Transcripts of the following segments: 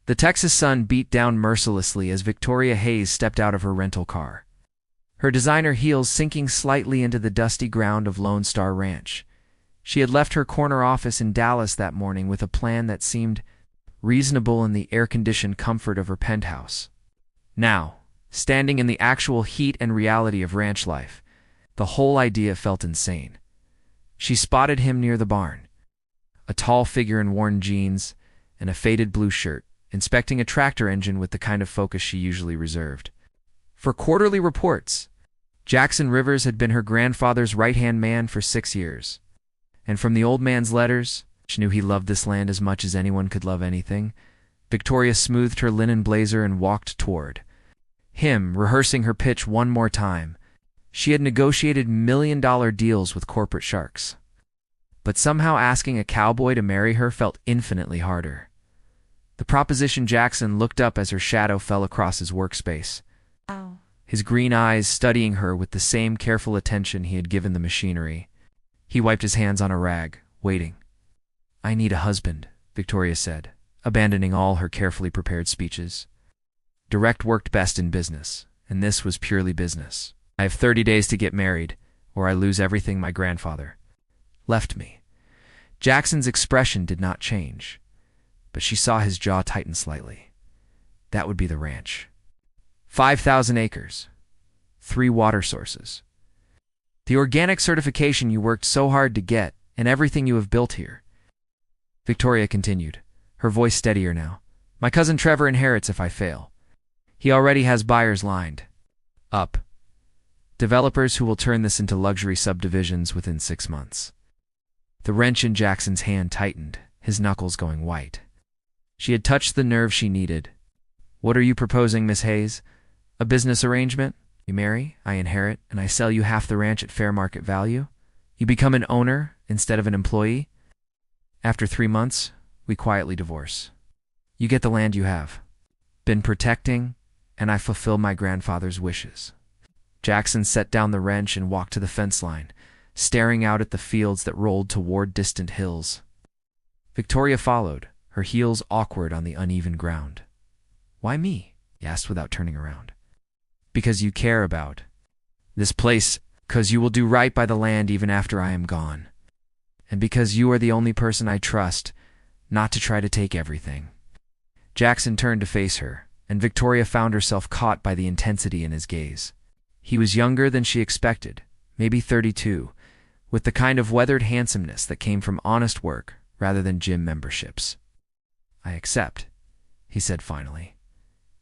The Texas sun beat down mercilessly as Victoria Hayes stepped out of her rental car, her designer heels sinking slightly into the dusty ground of Lone Star Ranch. She had left her corner office in Dallas that morning with a plan that seemed reasonable in the air-conditioned comfort of her penthouse. Now, standing in the actual heat and reality of ranch life, the whole idea felt insane. She spotted him near the barn, a tall figure in worn jeans and a faded blue shirt, inspecting a tractor engine with the kind of focus she usually reserved for quarterly reports. Jackson Rivers had been her grandfather's right-hand man for 6 years, and from the old man's letters, she knew he loved this land as much as anyone could love anything. Victoria smoothed her linen blazer and walked toward him, rehearsing her pitch one more time. She had negotiated million-dollar deals with corporate sharks, but somehow asking a cowboy to marry her felt infinitely harder. The proposition Jackson looked up as her shadow fell across his workspace, his green eyes studying her with the same careful attention he had given the machinery. He wiped his hands on a rag, waiting. "I need a husband," Victoria said, abandoning all her carefully prepared speeches. Direct worked best in business, and this was purely business. "I have 30 days to get married, or I lose everything my grandfather left me." Jackson's expression did not change, but she saw his jaw tighten slightly. That would be the ranch. 5,000 acres, 3 water sources. The organic certification you worked so hard to get, and everything you have built here. Victoria continued, her voice steadier now. "My cousin Trevor inherits if I fail. He already has buyers lined up. Developers who will turn this into luxury subdivisions within 6 months." The wrench in Jackson's hand tightened, his knuckles going white. She had touched the nerve she needed. "What are you proposing, Miss Hayes? A business arrangement? You marry, I inherit, and I sell you half the ranch at fair market value? You become an owner instead of an employee? After 3 months, we quietly divorce. You get the land you have been protecting, and I fulfill my grandfather's wishes." Jackson set down the wrench and walked to the fence line, staring out at the fields that rolled toward distant hills. Victoria followed, her heels awkward on the uneven ground. "Why me?" he asked without turning around. "Because you care about this place, because you will do right by the land even after I am gone, and because you are the only person I trust not to try to take everything." Jackson turned to face her, and Victoria found herself caught by the intensity in his gaze. He was younger than she expected, maybe 32, with the kind of weathered handsomeness that came from honest work rather than gym memberships. "I accept," he said finally,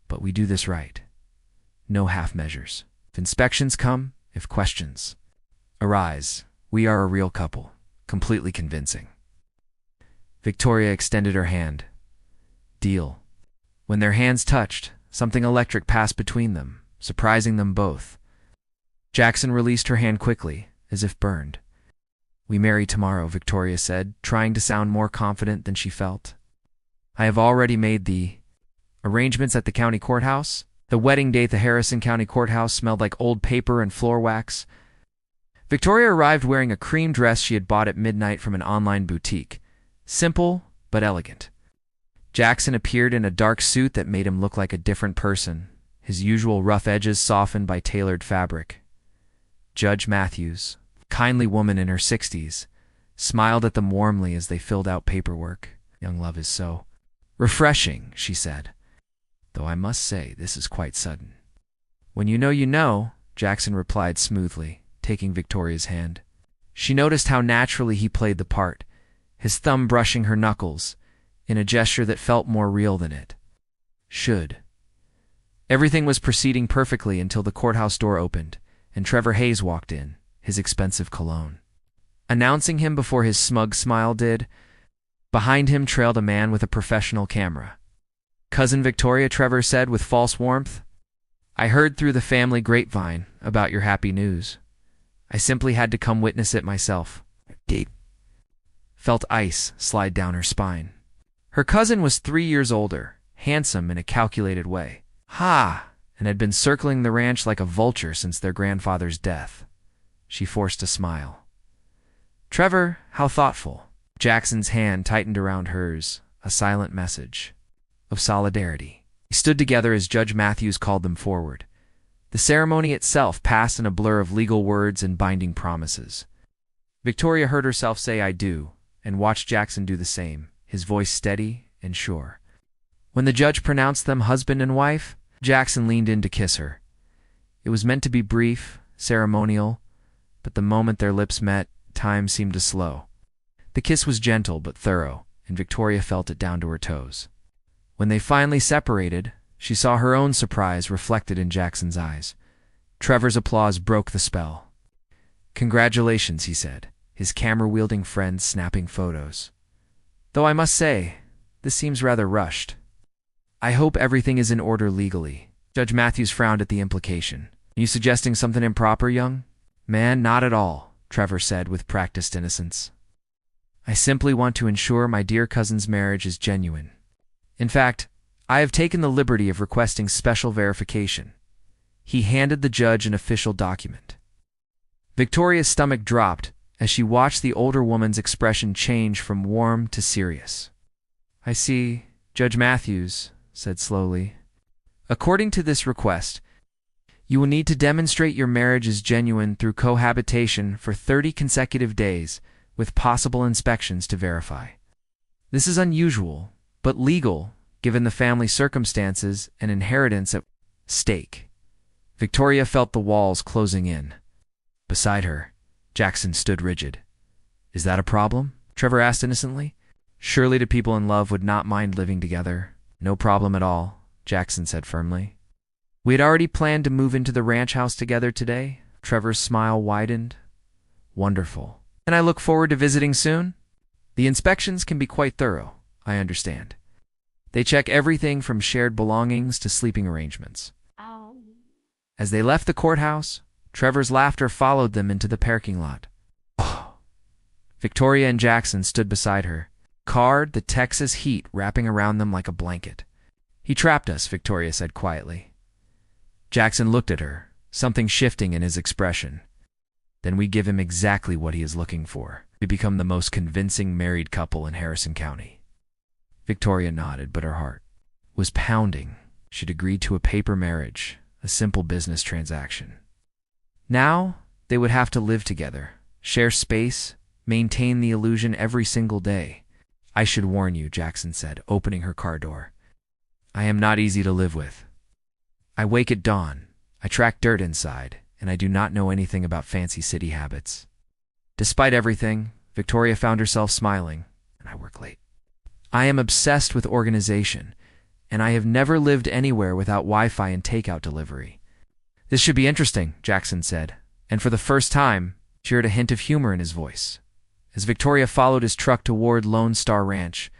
"but we do this right. No half measures. If inspections come, if questions arise, we are a real couple, completely convincing." Victoria extended her hand. "Deal." When their hands touched, something electric passed between them, surprising them both. Jackson released her hand quickly, as if burned. "We marry tomorrow," Victoria said, trying to sound more confident than she felt. "I have already made the arrangements at the county courthouse." The wedding day at the Harrison County Courthouse smelled like old paper and floor wax. Victoria arrived wearing a cream dress she had bought at midnight from an online boutique. Simple, but elegant. Jackson appeared in a dark suit that made him look like a different person, his usual rough edges softened by tailored fabric. Judge Matthews, a kindly woman in her 60s, smiled at them warmly as they filled out paperwork. "Young love is so refreshing," she said. "Though I must say, this is quite sudden." "When you know," Jackson replied smoothly, taking Victoria's hand. She noticed how naturally he played the part, his thumb brushing her knuckles, in a gesture that felt more real than it should. Everything was proceeding perfectly until the courthouse door opened, and Trevor Hayes walked in, his expensive cologne announcing him before his smug smile did. Behind him trailed a man with a professional camera. "Cousin Victoria," Trevor said with false warmth, "I heard through the family grapevine about your happy news. I simply had to come witness it myself." Deep. Felt ice slide down her spine. Her cousin was 3 years older, handsome in a calculated way. And had been circling the ranch like a vulture since their grandfather's death. She forced a smile. "Trevor, how thoughtful." Jackson's hand tightened around hers, a silent message. of solidarity. They stood together as Judge Matthews called them forward. The ceremony itself passed in a blur of legal words and binding promises. Victoria heard herself say "I do," and watched Jackson do the same, his voice steady and sure. When the judge pronounced them husband and wife, Jackson leaned in to kiss her. It was meant to be brief, ceremonial, but the moment their lips met, time seemed to slow. The kiss was gentle but thorough, and Victoria felt it down to her toes. When they finally separated, she saw her own surprise reflected in Jackson's eyes. Trevor's applause broke the spell. "Congratulations," he said, his camera-wielding friend snapping photos. "Though I must say, this seems rather rushed. I hope everything is in order legally." Judge Matthews frowned at the implication. "Are you suggesting something improper, young man?" "Not at all," Trevor said with practiced innocence. "I simply want to ensure my dear cousin's marriage is genuine. In fact, I have taken the liberty of requesting special verification." He handed the judge an official document. Victoria's stomach dropped as she watched the older woman's expression change from warm to serious. "I see," Judge Matthews said slowly. "According to this request, you will need to demonstrate your marriage is genuine through cohabitation for 30 consecutive days, with possible inspections to verify. This is unusual, but legal, given the family circumstances and inheritance at stake." Victoria felt the walls closing in. Beside her, Jackson stood rigid. "Is that a problem?" Trevor asked innocently. "Surely the people in love would not mind living together." "No problem at all," Jackson said firmly. "We had already planned to move into the ranch house together today." Trevor's smile widened. "Wonderful. And I look forward to visiting soon. The inspections can be quite thorough, I understand. They check everything from shared belongings to sleeping arrangements." As they left the courthouse, Trevor's laughter followed them into the parking lot. Oh. Victoria and Jackson stood beside her, the Texas heat wrapping around them like a blanket. "He trapped us," Victoria said quietly. Jackson looked at her, something shifting in his expression. "Then we give him exactly what he is looking for. We become the most convincing married couple in Harrison County." Victoria nodded, but her heart was pounding. She'd agreed to a paper marriage, a simple business transaction. Now they would have to live together, share space, maintain the illusion every single day. "I should warn you," Jackson said, opening her car door. "I am not easy to live with. I wake at dawn, I track dirt inside, and I do not know anything about fancy city habits." Despite everything, Victoria found herself smiling, and I work late. "I am obsessed with organization, and I have never lived anywhere without Wi-Fi and takeout delivery." "This should be interesting," Jackson said, and for the first time, she heard a hint of humor in his voice. As Victoria followed his truck toward Lone Star Ranch,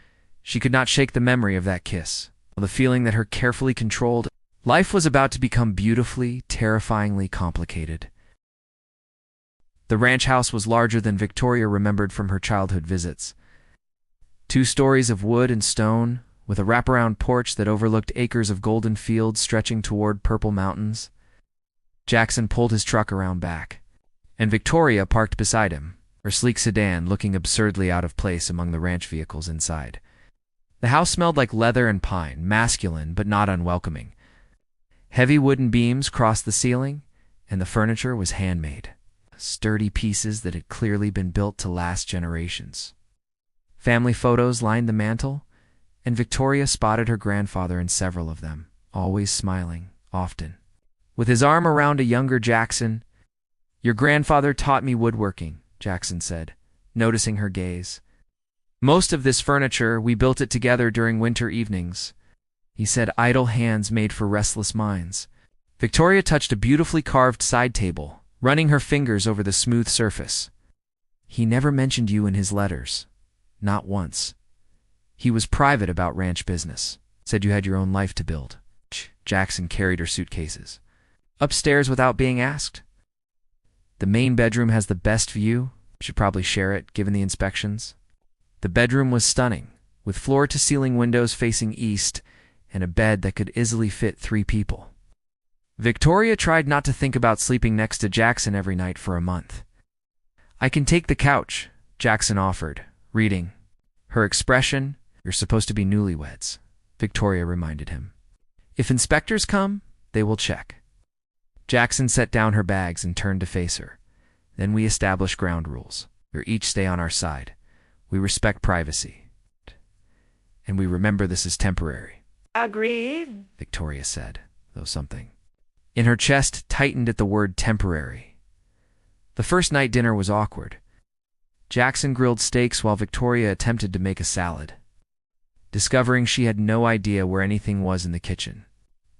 she could not shake the memory of that kiss, or the feeling that her carefully controlled life was about to become beautifully, terrifyingly complicated. The ranch house was larger than Victoria remembered from her childhood visits. 2 stories of wood and stone, with a wraparound porch that overlooked acres of golden fields stretching toward purple mountains. Jackson pulled his truck around back, and Victoria parked beside him, her sleek sedan looking absurdly out of place among the ranch vehicles inside. The house smelled like leather and pine, masculine but not unwelcoming. Heavy wooden beams crossed the ceiling, and the furniture was handmade, sturdy pieces that had clearly been built to last generations. Family photos lined the mantel, and Victoria spotted her grandfather in several of them, always smiling, often. With his arm around a younger Jackson, "Your grandfather taught me woodworking," Jackson said, noticing her gaze. "Most of this furniture, we built it together during winter evenings." He said, "Idle hands made for restless minds." Victoria touched a beautifully carved side table, running her fingers over the smooth surface. "He never mentioned you in his letters. Not once. He was private about ranch business. Said you had your own life to build." Jackson carried her suitcases. "Upstairs without being asked?" "The main bedroom has the best view. Should probably share it, given the inspections." The bedroom was stunning, with floor-to-ceiling windows facing east and a bed that could easily fit 3 people. Victoria tried not to think about sleeping next to Jackson every night for a month. "I can take the couch," Jackson offered, reading. Her expression, "You're supposed to be newlyweds. Victoria reminded him. If inspectors come, they will check. Jackson set down her bags and turned to face her. Then we establish ground rules. We each stay on our side. We respect privacy. And we remember this is temporary. Agreed, Victoria said, though something in her chest tightened at the word temporary. The first night dinner was awkward. Jackson grilled steaks while Victoria attempted to make a salad, discovering she had no idea where anything was in the kitchen.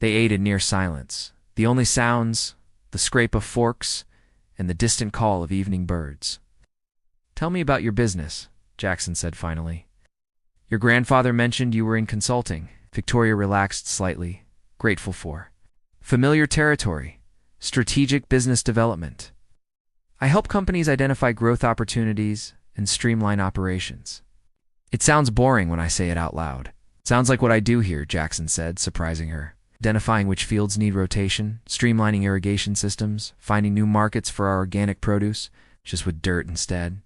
They ate in near silence, the only sounds, the scrape of forks, and the distant call of evening birds. Tell me about your business, Jackson said finally. Your grandfather mentioned you were in consulting. Victoria relaxed slightly, grateful for familiar territory, strategic business development. I help companies identify growth opportunities and streamline operations. It sounds boring when I say it out loud. Sounds like what I do here, Jackson said, surprising her. Identifying which fields need rotation, streamlining irrigation systems, finding new markets for our organic produce, just with dirt instead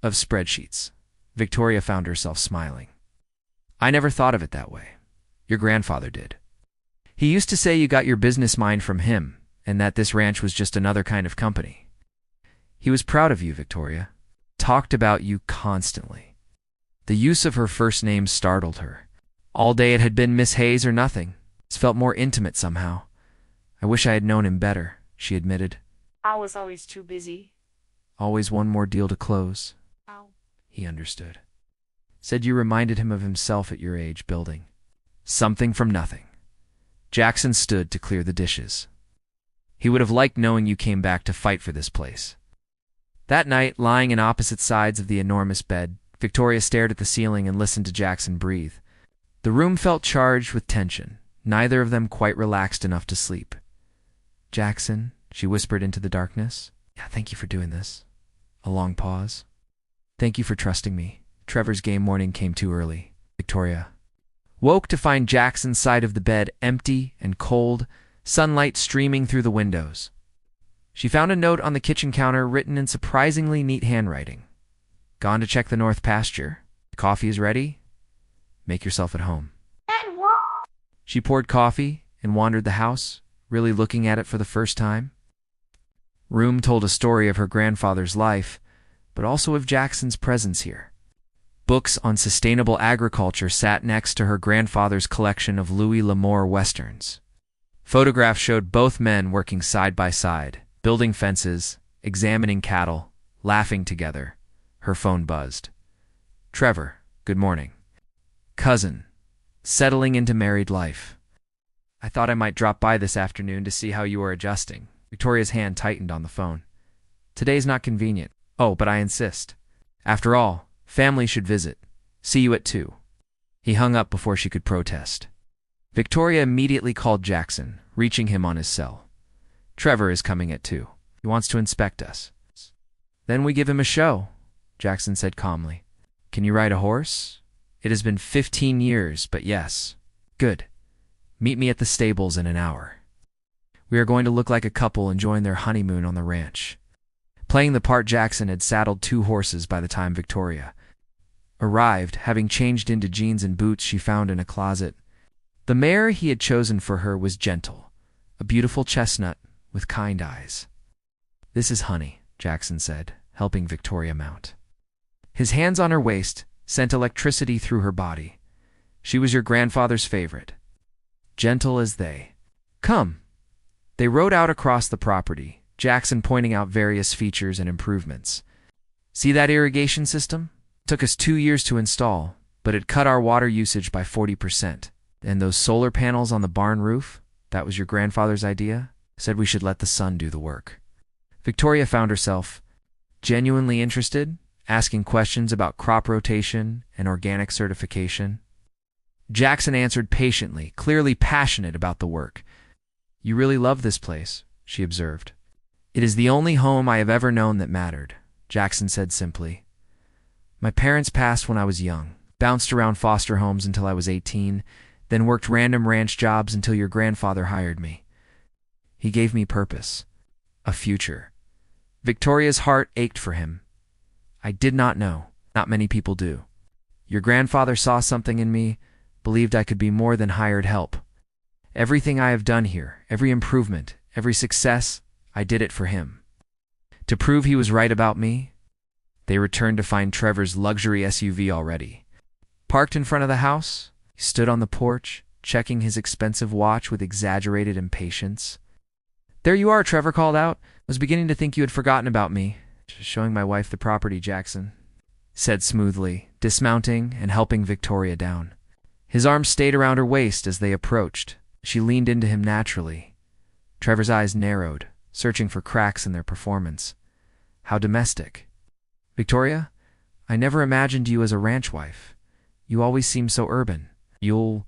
of spreadsheets. Victoria found herself smiling. I never thought of it that way. Your grandfather did. He used to say you got your business mind from him, and that this ranch was just another kind of company. He was proud of you, Victoria. Talked about you constantly. The use of her first name startled her. All day it had been Miss Hayes or nothing. It felt more intimate somehow. I wish I had known him better, she admitted. I was always too busy. Always one more deal to close. Ow. He understood. Said you reminded him of himself at your age, building something from nothing. Jackson stood to clear the dishes. He would have liked knowing you came back to fight for this place. That night, lying in opposite sides of the enormous bed, Victoria stared at the ceiling and listened to Jackson breathe. The room felt charged with tension, neither of them quite relaxed enough to sleep. Jackson, she whispered into the darkness. Yeah, thank you for doing this. A long pause. Thank you for trusting me. Trevor's game morning came too early. Victoria woke to find Jackson's side of the bed empty and cold, sunlight streaming through the windows. She found a note on the kitchen counter written in surprisingly neat handwriting. Gone to check the north pasture. The coffee is ready. Make yourself at home. And what? She poured coffee and wandered the house, really looking at it for the first time. Room told a story of her grandfather's life, but also of Jackson's presence here. Books on sustainable agriculture sat next to her grandfather's collection of Louis L'Amour westerns. Photographs showed both men working side by side, building fences, examining cattle, laughing together. Her phone buzzed. Trevor, good morning. Cousin, settling into married life. I thought I might drop by this afternoon to see how you are adjusting. Victoria's hand tightened on the phone. Today's not convenient. Oh, but I insist. After all, family should visit. See you at 2. He hung up before she could protest. Victoria immediately called Jackson, reaching him on his cell. Trevor is coming at 2. He wants to inspect us. Then we give him a show, Jackson said calmly. Can you ride a horse? It has been 15 years, but yes. Good. Meet me at the stables in an hour. We are going to look like a couple enjoying their honeymoon on the ranch. Playing the part, Jackson had saddled 2 horses by the time Victoria arrived, having changed into jeans and boots she found in a closet. The mare he had chosen for her was gentle, a beautiful chestnut with kind eyes. This is Honey, Jackson said, helping Victoria mount. His hands on her waist sent electricity through her body. She was your grandfather's favorite. Gentle as they. Come. They rode out across the property, Jackson pointing out various features and improvements. See that irrigation system? Took us 2 years to install, but it cut our water usage by 40%. And those solar panels on the barn roof? That was your grandfather's idea? Said we should let the sun do the work. Victoria found herself genuinely interested, asking questions about crop rotation and organic certification. Jackson answered patiently, clearly passionate about the work. You really love this place, she observed. It is the only home I have ever known that mattered, Jackson said simply. My parents passed when I was young, bounced around foster homes until I was 18, then worked random ranch jobs until your grandfather hired me. He gave me purpose, a future. Victoria's heart ached for him. I did not know. Not many people do. Your grandfather saw something in me, believed I could be more than hired help. Everything I have done here, every improvement, every success, I did it for him. To prove he was right about me, they returned to find Trevor's luxury SUV already. Parked in front of the house, he stood on the porch, checking his expensive watch with exaggerated impatience. "There you are," Trevor called out. "I was beginning to think you had forgotten about me." "Just showing my wife the property, Jackson," said smoothly, dismounting and helping Victoria down. His arms stayed around her waist as they approached. She leaned into him naturally. Trevor's eyes narrowed, searching for cracks in their performance. How domestic. "Victoria, I never imagined you as a ranch wife. You always seem so urban." "You'll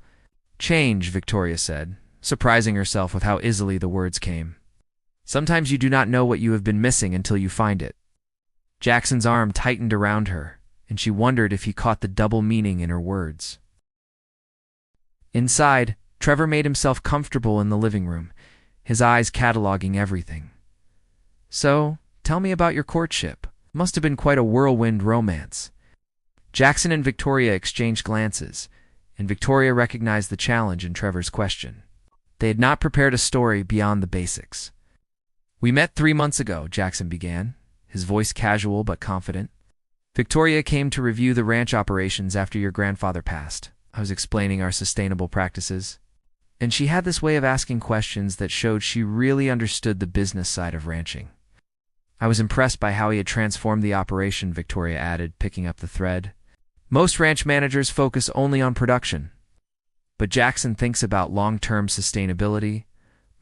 change," Victoria said, surprising herself with how easily the words came. "Sometimes you do not know what you have been missing until you find it." Jackson's arm tightened around her, and she wondered if he caught the double meaning in her words. Inside, Trevor made himself comfortable in the living room, his eyes cataloging everything. "So, tell me about your courtship. Must have been quite a whirlwind romance." Jackson and Victoria exchanged glances, and Victoria recognized the challenge in Trevor's question. They had not prepared a story beyond the basics. "We met 3 months ago," Jackson began, his voice casual but confident. "Victoria came to review the ranch operations after your grandfather passed. I was explaining our sustainable practices, and she had this way of asking questions that showed she really understood the business side of ranching. I was impressed by how he had transformed the operation," Victoria added, picking up the thread. "Most ranch managers focus only on production, but Jackson thinks about long-term sustainability,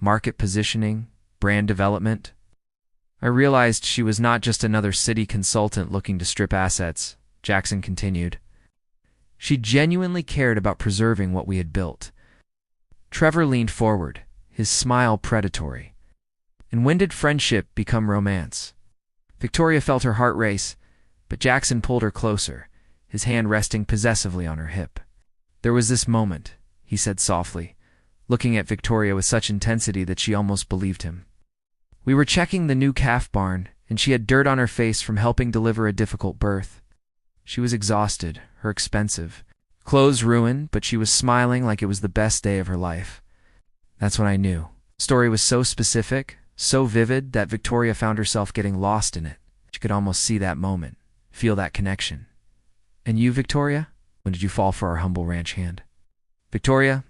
market positioning, brand development." "I realized she was not just another city consultant looking to strip assets," Jackson continued. "She genuinely cared about preserving what we had built." Trevor leaned forward, his smile predatory. "And when did friendship become romance?" Victoria felt her heart race, but Jackson pulled her closer, his hand resting possessively on her hip. "There was this moment," he said softly, looking at Victoria with such intensity that she almost believed him. "We were checking the new calf barn, and she had dirt on her face from helping deliver a difficult birth. She was exhausted, her expensive clothes ruined, but she was smiling like it was the best day of her life. That's when I knew." The story was so specific, so vivid, that Victoria found herself getting lost in it. She could almost see that moment, feel that connection. "And you, Victoria? When did you fall for our humble ranch hand?" Victoria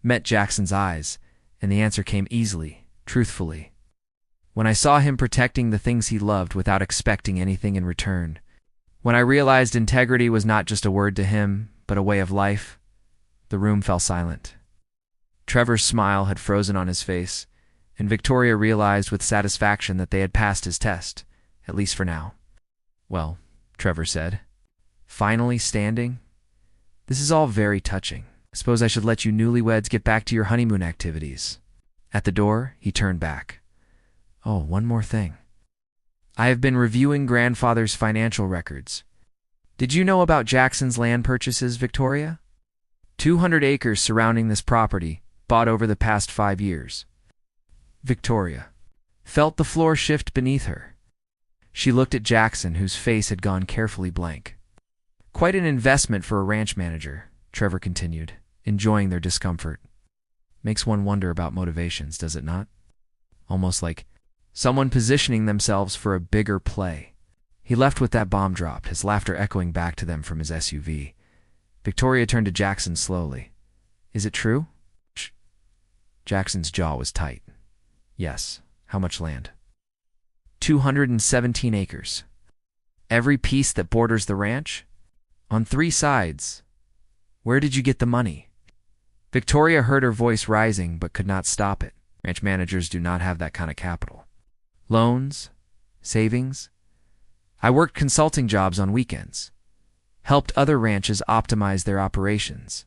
met Jackson's eyes, and the answer came easily, truthfully. "When I saw him protecting the things he loved without expecting anything in return. When I realized integrity was not just a word to him, but a way of life." The room fell silent. Trevor's smile had frozen on his face, and Victoria realized with satisfaction that they had passed his test, at least for now. "Well," Trevor said, finally standing, "this is all very touching. I suppose I should let you newlyweds get back to your honeymoon activities." At the door, he turned back. "Oh, one more thing. I have been reviewing grandfather's financial records. Did you know about Jackson's land purchases, Victoria? 200 acres surrounding this property, bought over the past 5 years." Victoria felt the floor shift beneath her. She looked at Jackson, whose face had gone carefully blank. "Quite an investment for a ranch manager," Trevor continued, enjoying their discomfort. "Makes one wonder about motivations, does it not? Almost like someone positioning themselves for a bigger play." He left with that bomb dropped, his laughter echoing back to them from his SUV. Victoria turned to Jackson slowly. "Is it true?" Jackson's jaw was tight. "Yes. How much land?" 217 acres. Every piece that borders the ranch? On 3 sides. Where did you get the money?" Victoria heard her voice rising but could not stop it. Ranch managers do not have that kind of capital. "Loans? Savings? I worked consulting jobs on weekends. Helped other ranches optimize their operations.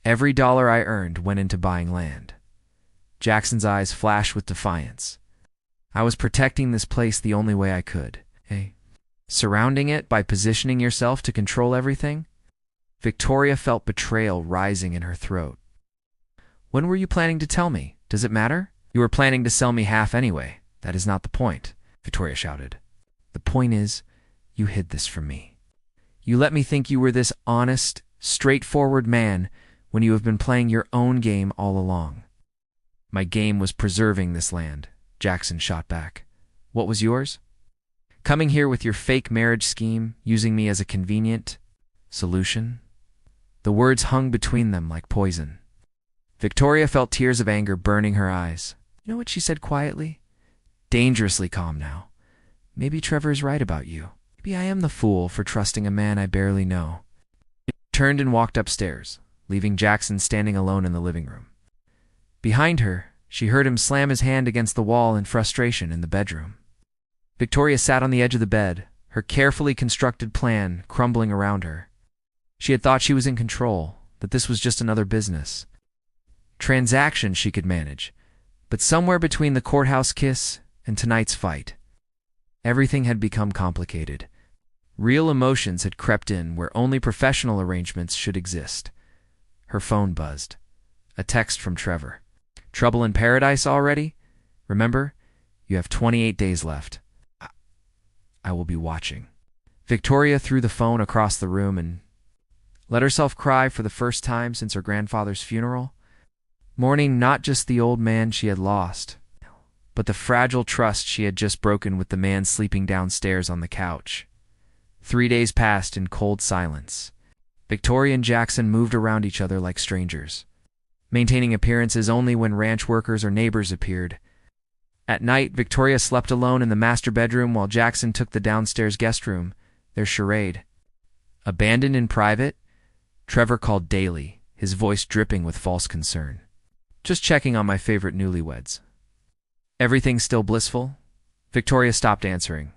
Every dollar I earned went into buying land." Jackson's eyes flashed with defiance. "I was protecting this place the only way I could. Hey, surrounding it by positioning yourself to control everything?" Victoria felt betrayal rising in her throat. "When were you planning to tell me? Does it matter?" "You were planning to sell me half anyway. That is not the point," Victoria shouted. "The point is, you hid this from me. You let me think you were this honest, straightforward man when you have been playing your own game all along. My game was preserving this land, Jackson shot back. What was yours? Coming here with your fake marriage scheme, using me as a convenient solution? The words hung between them like poison. Victoria felt tears of anger burning her eyes. You know what she said quietly? Dangerously calm now. Maybe Trevor is right about you. Maybe I am the fool for trusting a man I barely know. She turned and walked upstairs, leaving Jackson standing alone in the living room. Behind her, she heard him slam his hand against the wall in frustration in the bedroom. Victoria sat on the edge of the bed, her carefully constructed plan crumbling around her. She had thought she was in control, that this was just another business. Transaction she could manage, but somewhere between the courthouse kiss and tonight's fight, everything had become complicated. Real emotions had crept in where only professional arrangements should exist. Her phone buzzed. A text from Trevor. Trouble in paradise already? Remember, you have 28 days left. I will be watching. Victoria threw the phone across the room and let herself cry for the first time since her grandfather's funeral, mourning not just the old man she had lost, but the fragile trust she had just broken with the man sleeping downstairs on the couch. 3 days passed in cold silence. Victoria and Jackson moved around each other like strangers, maintaining appearances only when ranch workers or neighbors appeared. At night, Victoria slept alone in the master bedroom while Jackson took the downstairs guest room, their charade. Abandoned in private, Trevor called daily, his voice dripping with false concern. Just checking on my favorite newlyweds. Everything still blissful? Victoria stopped answering.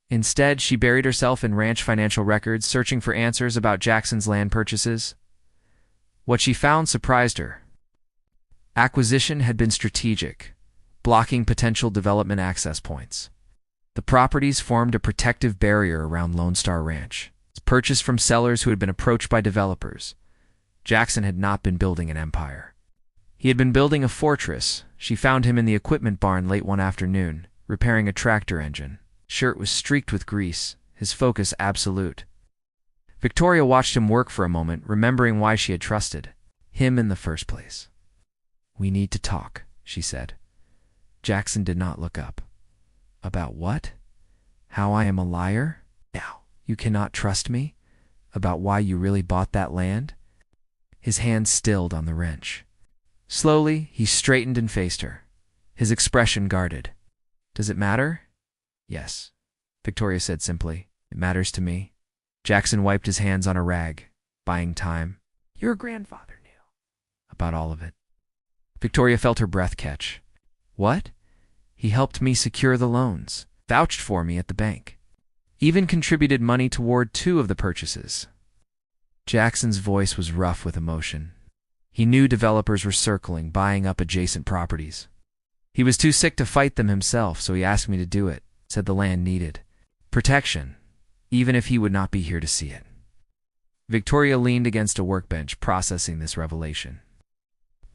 Instead, she buried herself in ranch financial records, searching for answers about Jackson's land purchases. What she found surprised her. Acquisition had been strategic, blocking potential development access points. The properties formed a protective barrier around Lone Star Ranch, purchased from sellers who had been approached by developers. Jackson had not been building an empire. He had been building a fortress. She found him in the equipment barn late one afternoon, repairing a tractor engine. Shirt was streaked with grease, his focus absolute. Victoria watched him work for a moment, remembering why she had trusted him in the first place. We need to talk, she said. Jackson did not look up. About what? How I am a liar? Now, you cannot trust me? About why you really bought that land? His hand stilled on the wrench. Slowly, he straightened and faced her, his expression guarded. Does it matter? Yes, Victoria said simply. It matters to me. Jackson wiped his hands on a rag, buying time. Your grandfather knew about all of it. Victoria felt her breath catch. What? He helped me secure the loans, vouched for me at the bank, even contributed money toward 2 of the purchases. Jackson's voice was rough with emotion. He knew developers were circling, buying up adjacent properties. He was too sick to fight them himself, so he asked me to do it, said the land needed protection, even if he would not be here to see it. Victoria leaned against a workbench, processing this revelation.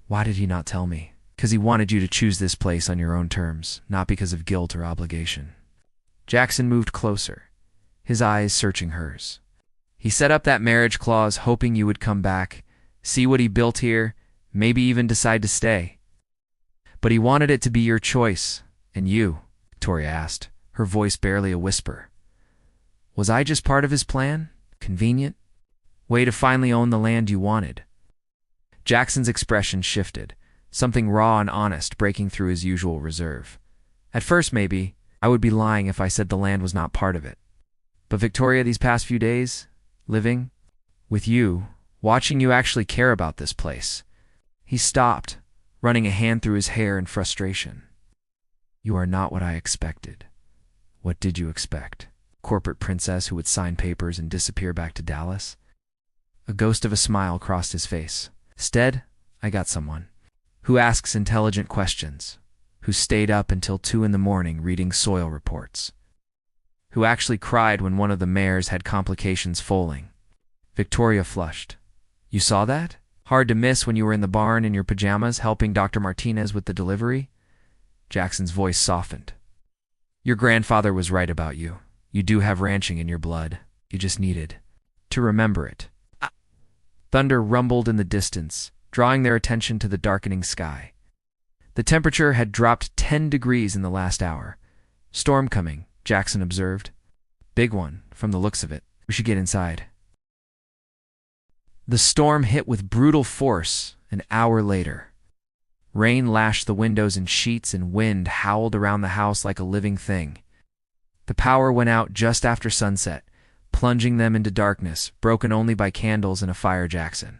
Why did he not tell me? Because he wanted you to choose this place on your own terms, not because of guilt or obligation. Jackson moved closer, his eyes searching hers. He set up that marriage clause hoping you would come back, see what he built here, maybe even decide to stay. But he wanted it to be your choice, and you, Victoria asked, her voice barely a whisper. Was I just part of his plan? Convenient? Way to finally own the land you wanted? Jackson's expression shifted, something raw and honest breaking through his usual reserve. At first, maybe, I would be lying if I said the land was not part of it. But Victoria, these past few days, living with you, watching you actually care about this place. He stopped, running a hand through his hair in frustration. You are not what I expected. What did you expect? Corporate princess who would sign papers and disappear back to Dallas? A ghost of a smile crossed his face. Instead, I got someone who asks intelligent questions, who stayed up until 2 in the morning reading soil reports, who actually cried when one of the mares had complications foaling. Victoria flushed. You saw that? Hard to miss when you were in the barn in your pajamas helping Dr. Martinez with the delivery? Jackson's voice softened. Your grandfather was right about you. You do have ranching in your blood. You just needed to remember it. Thunder rumbled in the distance, drawing their attention to the darkening sky. The temperature had dropped 10 degrees in the last hour. Storm coming, Jackson observed. Big one, from the looks of it. We should get inside. The storm hit with brutal force an hour later. Rain lashed the windows in sheets and wind howled around the house like a living thing. The power went out just after sunset, plunging them into darkness, broken only by candles and a fire Jackson.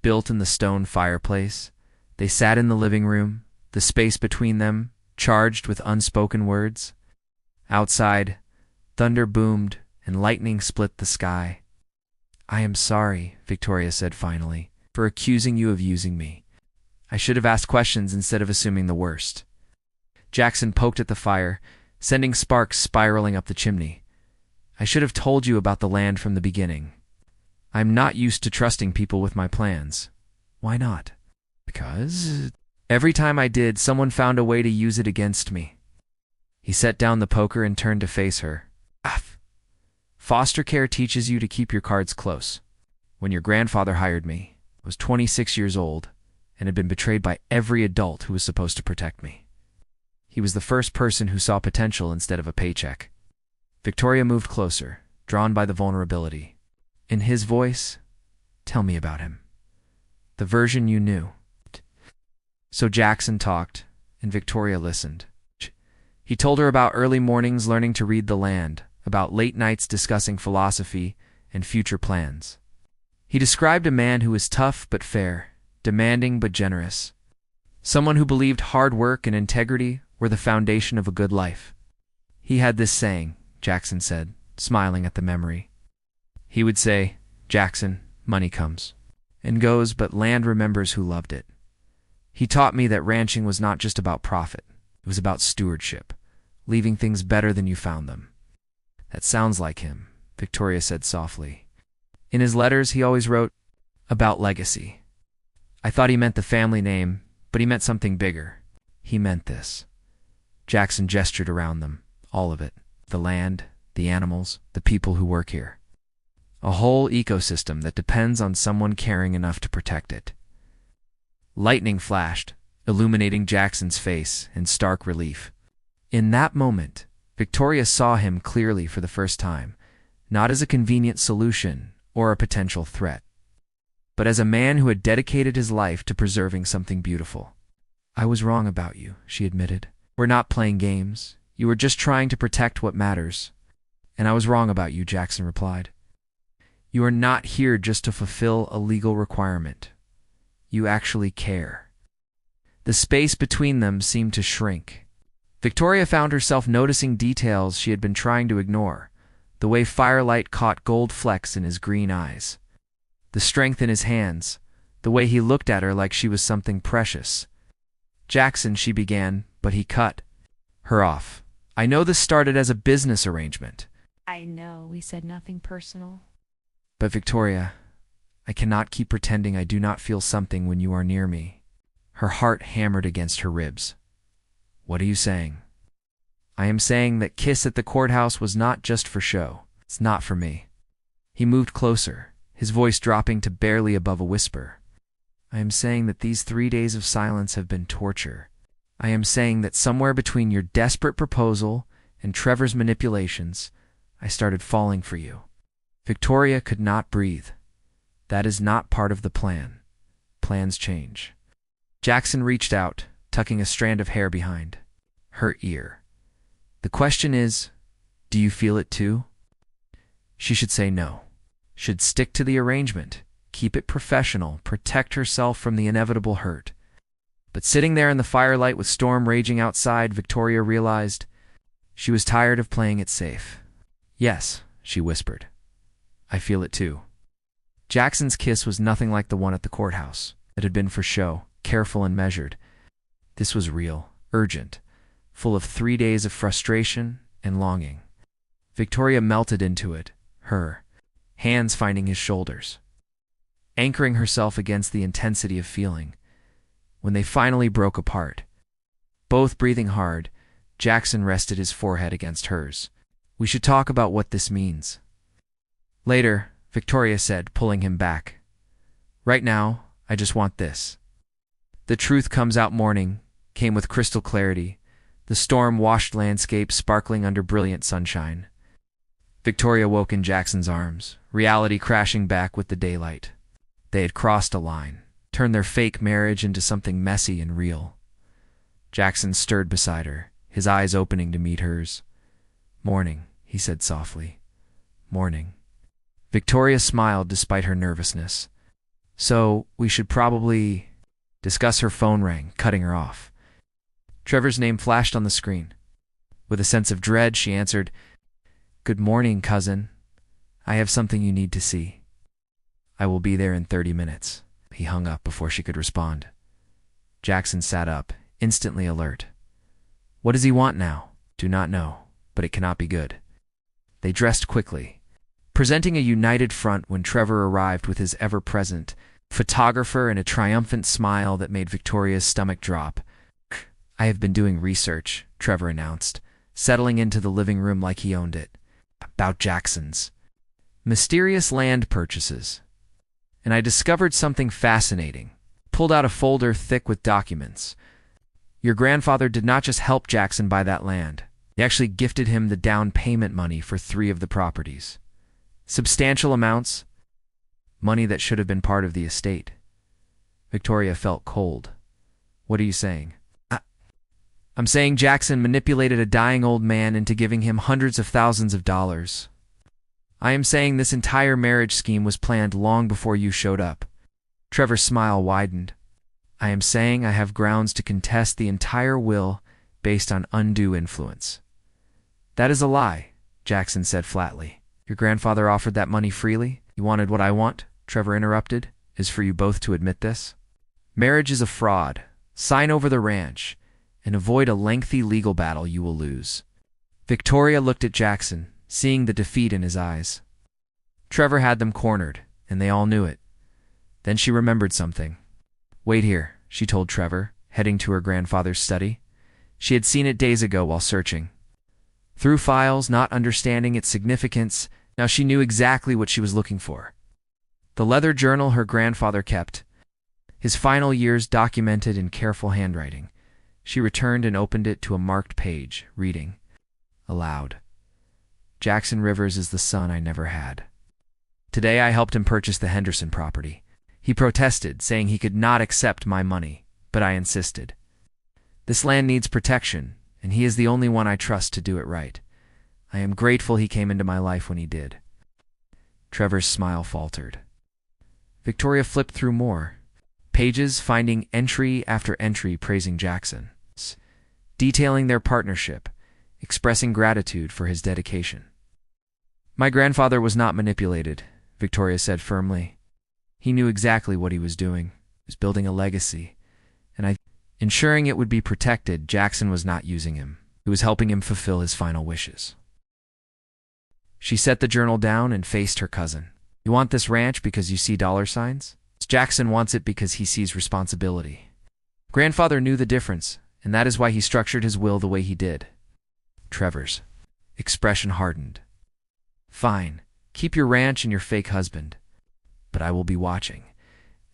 Built in the stone fireplace, they sat in the living room, the space between them charged with unspoken words. Outside, thunder boomed and lightning split the sky. "I am sorry," Victoria said finally, "for accusing you of using me. I should have asked questions instead of assuming the worst." Jackson poked at the fire, sending sparks spiraling up the chimney. "I should have told you about the land from the beginning. I'm not used to trusting people with my plans." "Why not?" "Because every time I did, someone found a way to use it against me." He set down the poker and turned to face her. "Foster care teaches you to keep your cards close. When your grandfather hired me, I was 26 years old and had been betrayed by every adult who was supposed to protect me. He was the first person who saw potential instead of a paycheck." Victoria moved closer, drawn by the vulnerability. In his voice, "Tell me about him. The version you knew." So Jackson talked, and Victoria listened. He told her about early mornings learning to read the land, about late nights discussing philosophy and future plans. He described a man who was tough but fair, demanding but generous. Someone who believed hard work and integrity were the foundation of a good life. He had this saying, Jackson said, smiling at the memory. He would say, "Jackson, money comes and goes, but land remembers who loved it." He taught me that ranching was not just about profit. It was about stewardship, leaving things better than you found them. "That sounds like him," Victoria said softly. In his letters, he always wrote about legacy. I thought he meant the family name, but he meant something bigger. He meant this. Jackson gestured around them, all of it. The land, the animals, the people who work here. A whole ecosystem that depends on someone caring enough to protect it. Lightning flashed, illuminating Jackson's face in stark relief. In that moment, Victoria saw him clearly for the first time, not as a convenient solution or a potential threat, but as a man who had dedicated his life to preserving something beautiful. "I was wrong about you," she admitted. "We're not playing games. You were just trying to protect what matters." "And I was wrong about you," Jackson replied. "You are not here just to fulfill a legal requirement. You actually care." The space between them seemed to shrink. Victoria found herself noticing details she had been trying to ignore, the way firelight caught gold flecks in his green eyes, the strength in his hands, the way he looked at her like she was something precious. "Jackson," she began, but he cut her off. "I know this started as a business arrangement." I know we said nothing personal. "But Victoria, I cannot keep pretending I do not feel something when you are near me." Her heart hammered against her ribs. "What are you saying?" "I am saying that kiss at the courthouse was not just for show. It's not for me." He moved closer, his voice dropping to barely above a whisper. "I am saying that these 3 days of silence have been torture. I am saying that somewhere between your desperate proposal and Trevor's manipulations, I started falling for you." Victoria could not breathe. "That is not part of the plan. Plans change." Jackson reached out, tucking a strand of hair behind her ear. "The question is, do you feel it too?" She should say no. Should stick to the arrangement, keep it professional, protect herself from the inevitable hurt. But sitting there in the firelight with storm raging outside, Victoria realized she was tired of playing it safe. "Yes," she whispered. "I feel it too." Jackson's kiss was nothing like the one at the courthouse. It had been for show, careful and measured. This was real, urgent, full of 3 days of frustration and longing. Victoria melted into it, her hands finding his shoulders, anchoring herself against the intensity of feeling. When they finally broke apart, both breathing hard, Jackson rested his forehead against hers. "We should talk about what this means." "Later," Victoria said, pulling him back. Right now, I just want this. The truth comes out morning, came with crystal clarity, the storm-washed landscape sparkling under brilliant sunshine. Victoria woke in Jackson's arms, reality crashing back with the daylight. They had crossed a line, turned their fake marriage into something messy and real. Jackson stirred beside her, his eyes opening to meet hers. "Morning," he said softly. "Morning." Victoria smiled despite her nervousness. "So, we should probably discuss." Her phone rang, cutting her off. Trevor's name flashed on the screen. With a sense of dread, she answered, "Good morning, cousin. I have something you need to see." "I will be there in 30 minutes." He hung up before she could respond. Jackson sat up, instantly alert. What does he want now? Do not know, but it cannot be good. They dressed quickly, presenting a united front when Trevor arrived with his ever-present photographer and a triumphant smile that made Victoria's stomach drop. "I have been doing research," Trevor announced, settling into the living room like he owned it. "About Jackson's mysterious land purchases. And I discovered something fascinating." Pulled out a folder thick with documents. "Your grandfather did not just help Jackson buy that land. He actually gifted him the down payment money for 3 of the properties. Substantial amounts. Money that should have been part of the estate." Victoria felt cold. "What are you saying?" I'm saying Jackson manipulated a dying old man into giving him hundreds of thousands of dollars. I am saying this entire marriage scheme was planned long before you showed up." Trevor's smile widened. "I am saying I have grounds to contest the entire will based on undue influence." "That is a lie," Jackson said flatly. "Your grandfather offered that money freely?" "You wanted what I want," Trevor interrupted, "is for you both to admit this. Marriage is a fraud. Sign over the ranch and avoid a lengthy legal battle you will lose." Victoria looked at Jackson, seeing the defeat in his eyes. Trevor had them cornered, and they all knew it. Then she remembered something. "Wait here," she told Trevor, heading to her grandfather's study. She had seen it days ago while searching. Through files, not understanding its significance, now she knew exactly what she was looking for. The leather journal her grandfather kept, his final years documented in careful handwriting. She returned and opened it to a marked page, reading aloud. "Jackson Rivers is the son I never had. Today I helped him purchase the Henderson property. He protested, saying he could not accept my money, but I insisted. This land needs protection, and he is the only one I trust to do it right. I am grateful he came into my life when he did." Trevor's smile faltered. Victoria flipped through more pages, finding entry after entry praising Jackson, detailing their partnership, expressing gratitude for his dedication. "My grandfather was not manipulated," Victoria said firmly. "He knew exactly what he was doing. He was building a legacy, and ensuring it would be protected. Jackson was not using him. He was helping him fulfill his final wishes." She set the journal down and faced her cousin. "You want this ranch because you see dollar signs? Jackson wants it because he sees responsibility. Grandfather knew the difference, and that is why he structured his will the way he did." Trevor's expression hardened. "Fine, keep your ranch and your fake husband, but I will be watching,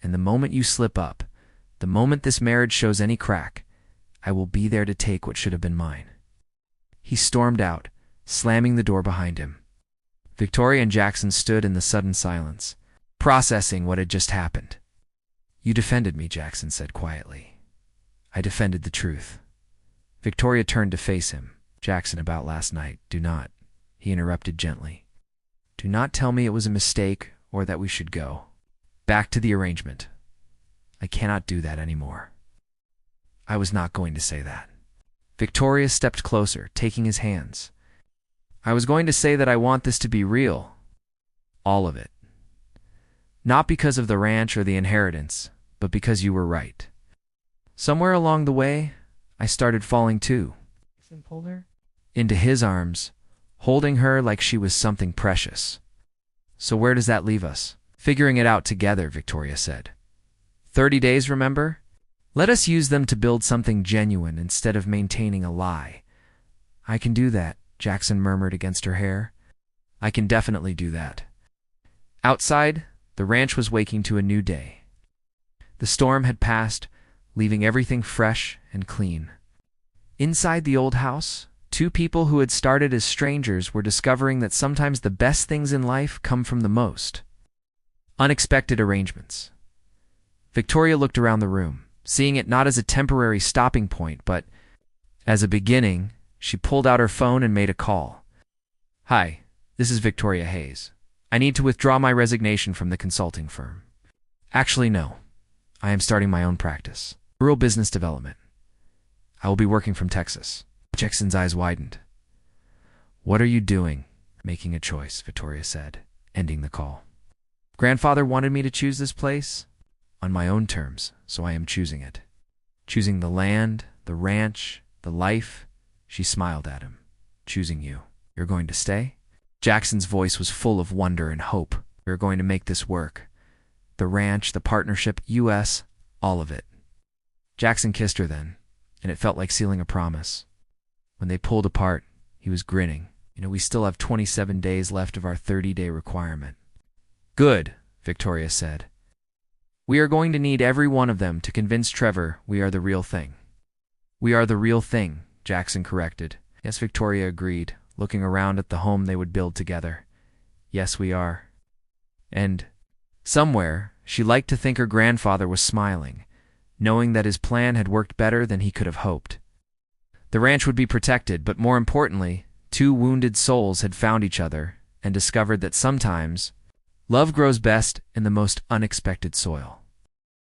and the moment you slip up, the moment this marriage shows any crack, I will be there to take what should have been mine." He stormed out, slamming the door behind him. Victoria and Jackson stood in the sudden silence, processing what had just happened. "You defended me," Jackson said quietly. "I defended the truth." Victoria turned to face him. "Jackson, about last night, do not," he interrupted gently. "Do not tell me it was a mistake or that we should go back to the arrangement. I cannot do that anymore." "I was not going to say that." Victoria stepped closer, taking his hands. "I was going to say that I want this to be real. All of it. Not because of the ranch or the inheritance, but because you were right. Somewhere along the way, I started falling too." Pulled her into his arms, holding her like she was something precious. "So where does that leave us?" "Figuring it out together," Victoria said. 30 days, remember? Let us use them to build something genuine instead of maintaining a lie." "I can do that," Jackson murmured against her hair. "I can definitely do that." Outside, the ranch was waking to a new day. The storm had passed, leaving everything fresh and clean. Inside the old house, two people who had started as strangers were discovering that sometimes the best things in life come from the most unexpected arrangements. Victoria looked around the room, seeing it not as a temporary stopping point, but as a beginning. She pulled out her phone and made a call. "Hi, this is Victoria Hayes. I need to withdraw my resignation from the consulting firm." "Actually, no. I am starting my own practice. Rural business development. I will be working from Texas." Jackson's eyes widened. "What are you doing?" "Making a choice," Victoria said, ending the call. "Grandfather wanted me to choose this place on my own terms, so I am choosing it. Choosing the land, the ranch, the life." She smiled at him. "Choosing you. You're going to stay?" Jackson's voice was full of wonder and hope. "We're going to make this work. The ranch, the partnership, US, all of it." Jackson kissed her then, and it felt like sealing a promise. When they pulled apart, he was grinning. "We still have 27 days left of our 30-day requirement." "Good," Victoria said. "We are going to need every one of them to convince Trevor we are the real thing." "We are the real thing," Jackson corrected. "Yes," Victoria agreed, looking around at the home they would build together. "Yes, we are." And somewhere, she liked to think her grandfather was smiling, knowing that his plan had worked better than he could have hoped. The ranch would be protected, but more importantly, two wounded souls had found each other and discovered that sometimes love grows best in the most unexpected soil.